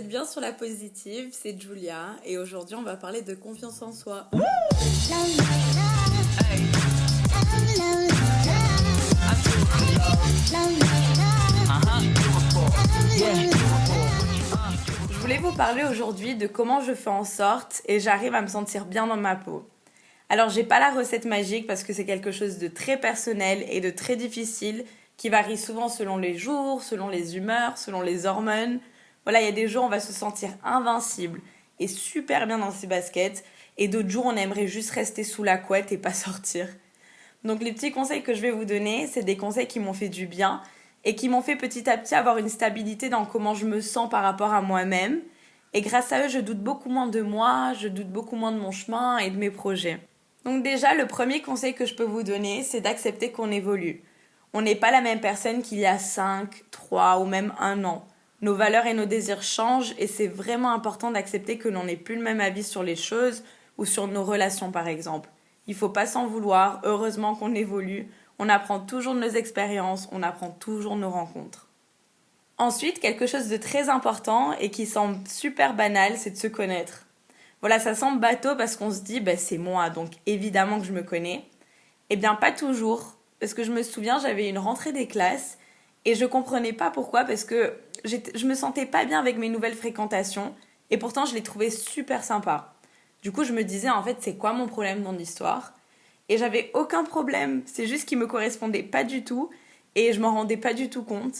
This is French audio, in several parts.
êtes bien sur la positive, c'est Julia et aujourd'hui on va parler de confiance en soi. Je voulais vous parler aujourd'hui de comment je fais en sorte et j'arrive à me sentir bien dans ma peau. Alors j'ai pas la recette magique parce que c'est quelque chose de très personnel et de très difficile qui varie souvent selon les jours, selon les humeurs, selon les hormones. Voilà, il y a des jours on va se sentir invincible et super bien dans ses baskets et d'autres jours on aimerait juste rester sous la couette et pas sortir. Donc les petits conseils que je vais vous donner, c'est des conseils qui m'ont fait du bien et qui m'ont fait petit à petit avoir une stabilité dans comment je me sens par rapport à moi-même. Et grâce à eux, je doute beaucoup moins de moi, je doute beaucoup moins de mon chemin et de mes projets. Donc déjà, le premier conseil que je peux vous donner, c'est d'accepter qu'on évolue. On n'est pas la même personne qu'il y a 5, 3 ou même 1 an. Nos valeurs et nos désirs changent et c'est vraiment important d'accepter que l'on n'ait plus le même avis sur les choses ou sur nos relations par exemple. Il ne faut pas s'en vouloir, heureusement qu'on évolue, on apprend toujours de nos expériences, on apprend toujours de nos rencontres. Ensuite, quelque chose de très important et qui semble super banal, c'est de se connaître. Voilà, ça semble bateau parce qu'on se dit, c'est moi, donc évidemment que je me connais. Eh bien, pas toujours, parce que je me souviens, j'avais une rentrée des classes et je comprenais pas pourquoi, parce que je me sentais pas bien avec mes nouvelles fréquentations et pourtant je les trouvais super sympas. Du coup, je me disais, en fait, c'est quoi mon problème dans l'histoire ? Et j'avais aucun problème, c'est juste qu'ils me correspondaient pas du tout et je m'en rendais pas du tout compte.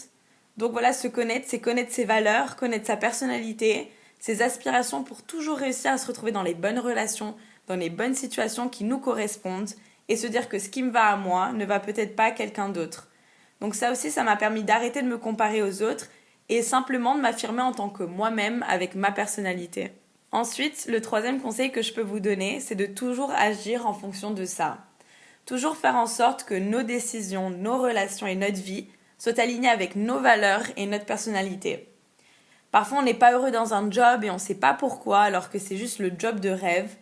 Donc voilà, se connaître, c'est connaître ses valeurs, connaître sa personnalité, ses aspirations pour toujours réussir à se retrouver dans les bonnes relations, dans les bonnes situations qui nous correspondent et se dire que ce qui me va à moi ne va peut-être pas à quelqu'un d'autre. Donc ça aussi, ça m'a permis d'arrêter de me comparer aux autres et simplement de m'affirmer en tant que moi-même avec ma personnalité. Ensuite, le troisième conseil que je peux vous donner, c'est de toujours agir en fonction de ça. Toujours faire en sorte que nos décisions, nos relations et notre vie soient alignées avec nos valeurs et notre personnalité. Parfois, on n'est pas heureux dans un job et on ne sait pas pourquoi alors que c'est juste le job de rêve.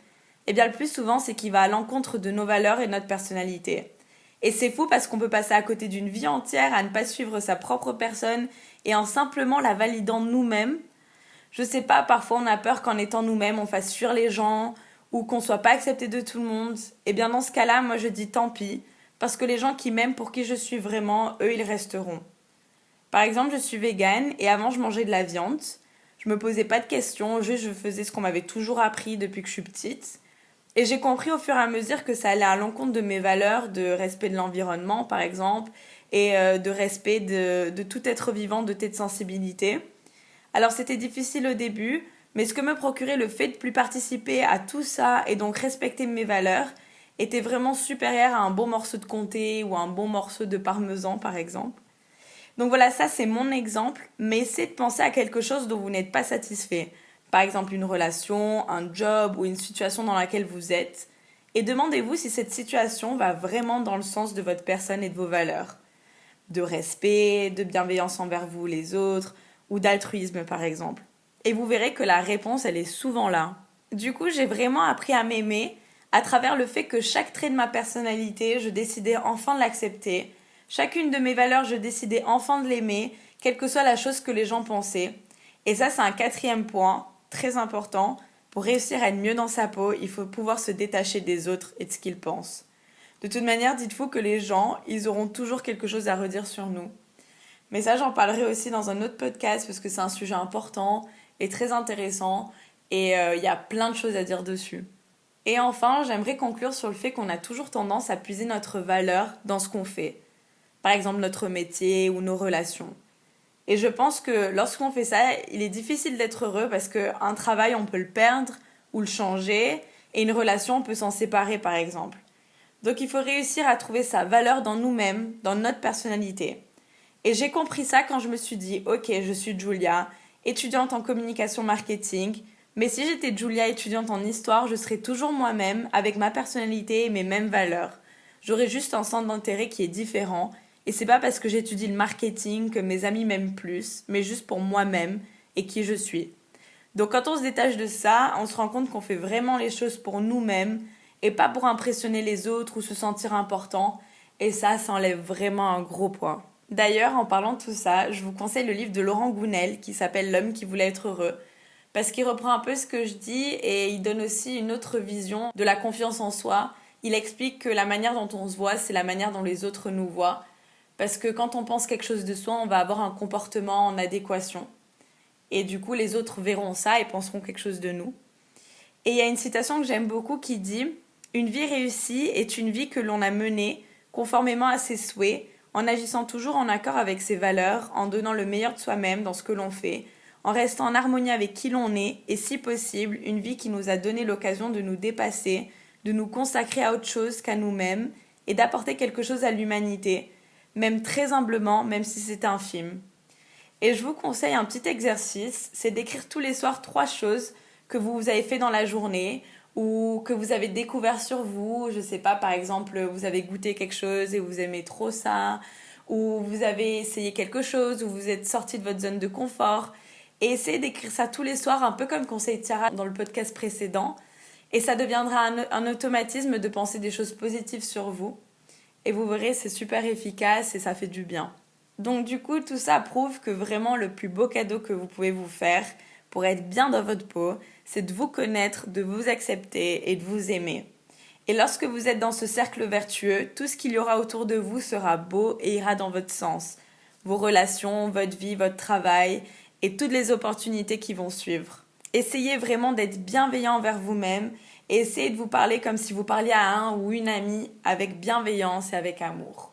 Eh bien, le plus souvent, c'est qu'il va à l'encontre de nos valeurs et de notre personnalité. Et c'est fou parce qu'on peut passer à côté d'une vie entière à ne pas suivre sa propre personne et en simplement la validant nous-mêmes. Je sais pas, parfois on a peur qu'en étant nous-mêmes, on fasse fuir les gens ou qu'on soit pas accepté de tout le monde. Et bien dans ce cas-là, moi je dis tant pis, parce que les gens qui m'aiment pour qui je suis vraiment, eux, ils resteront. Par exemple, je suis végane et avant je mangeais de la viande. Je me posais pas de questions, juste je faisais ce qu'on m'avait toujours appris depuis que je suis petite. Et j'ai compris au fur et à mesure que ça allait à l'encontre de mes valeurs, de respect de l'environnement par exemple, et de respect de tout être vivant, de toute sensibilité. Alors c'était difficile au début, mais ce que me procurait le fait de plus participer à tout ça et donc respecter mes valeurs était vraiment supérieur à un bon morceau de comté ou un bon morceau de parmesan par exemple. Donc voilà, ça c'est mon exemple, mais essayez de penser à quelque chose dont vous n'êtes pas satisfait. Par exemple une relation, un job ou une situation dans laquelle vous êtes. Et demandez-vous si cette situation va vraiment dans le sens de votre personne et de vos valeurs. De respect, de bienveillance envers vous les autres, ou d'altruisme par exemple. Et vous verrez que la réponse, elle est souvent là. Du coup, j'ai vraiment appris à m'aimer à travers le fait que chaque trait de ma personnalité, je décidais enfin de l'accepter. Chacune de mes valeurs, je décidais enfin de l'aimer, quelle que soit la chose que les gens pensaient. Et ça, c'est un quatrième point, très important. Pour réussir à être mieux dans sa peau, il faut pouvoir se détacher des autres et de ce qu'ils pensent. De toute manière, dites-vous que les gens, ils auront toujours quelque chose à redire sur nous. Mais ça, j'en parlerai aussi dans un autre podcast parce que c'est un sujet important et très intéressant et il y a plein de choses à dire dessus. Et enfin, j'aimerais conclure sur le fait qu'on a toujours tendance à puiser notre valeur dans ce qu'on fait. Par exemple, notre métier ou nos relations. Et je pense que lorsqu'on fait ça, il est difficile d'être heureux parce qu'un travail, on peut le perdre ou le changer et une relation, on peut s'en séparer par exemple. Donc il faut réussir à trouver sa valeur dans nous-mêmes, dans notre personnalité. Et j'ai compris ça quand je me suis dit, ok, je suis Julia, étudiante en communication marketing, mais si j'étais Julia, étudiante en histoire, je serais toujours moi-même, avec ma personnalité et mes mêmes valeurs. J'aurais juste un centre d'intérêt qui est différent, et c'est pas parce que j'étudie le marketing que mes amis m'aiment plus, mais juste pour moi-même et qui je suis. Donc quand on se détache de ça, on se rend compte qu'on fait vraiment les choses pour nous-mêmes, et pas pour impressionner les autres ou se sentir important, et ça enlève vraiment un gros poids. D'ailleurs, en parlant de tout ça, je vous conseille le livre de Laurent Gounel qui s'appelle L'homme qui voulait être heureux. parce qu'il reprend un peu ce que je dis et il donne aussi une autre vision de la confiance en soi. Il explique que la manière dont on se voit, c'est la manière dont les autres nous voient. Parce que quand on pense quelque chose de soi, on va avoir un comportement en adéquation. Et du coup, les autres verront ça et penseront quelque chose de nous. Et il y a une citation que j'aime beaucoup qui dit « Une vie réussie est une vie que l'on a menée conformément à ses souhaits, en agissant toujours en accord avec ses valeurs, en donnant le meilleur de soi-même dans ce que l'on fait, en restant en harmonie avec qui l'on est, et si possible, une vie qui nous a donné l'occasion de nous dépasser, de nous consacrer à autre chose qu'à nous-mêmes, et d'apporter quelque chose à l'humanité, même très humblement, même si c'est infime. » Et je vous conseille un petit exercice, c'est d'écrire tous les soirs 3 choses que vous avez fait dans la journée, ou que vous avez découvert sur vous, je sais pas, par exemple, vous avez goûté quelque chose et vous aimez trop ça, ou vous avez essayé quelque chose, ou vous êtes sorti de votre zone de confort, et essayez d'écrire ça tous les soirs, un peu comme conseille Tiara dans le podcast précédent, et ça deviendra un automatisme de penser des choses positives sur vous, et vous verrez, c'est super efficace et ça fait du bien. Donc du coup, tout ça prouve que vraiment le plus beau cadeau que vous pouvez vous faire pour être bien dans votre peau, c'est de vous connaître, de vous accepter et de vous aimer. Et lorsque vous êtes dans ce cercle vertueux, tout ce qu'il y aura autour de vous sera beau et ira dans votre sens. Vos relations, votre vie, votre travail et toutes les opportunités qui vont suivre. Essayez vraiment d'être bienveillant envers vous-même et essayez de vous parler comme si vous parliez à un ou une amie avec bienveillance et avec amour.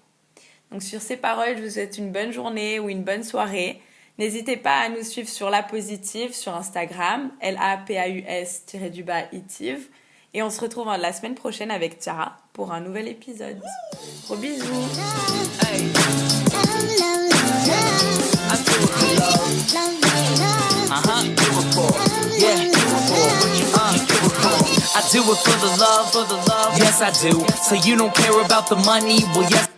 Donc sur ces paroles, je vous souhaite une bonne journée ou une bonne soirée. N'hésitez pas à nous suivre sur La Positive sur Instagram, LAPAUS-itive. Et on se retrouve la semaine prochaine avec Tiara pour un nouvel épisode. Gros bisous. I do it for the love, yes I do. So you don't care about the money, well yes.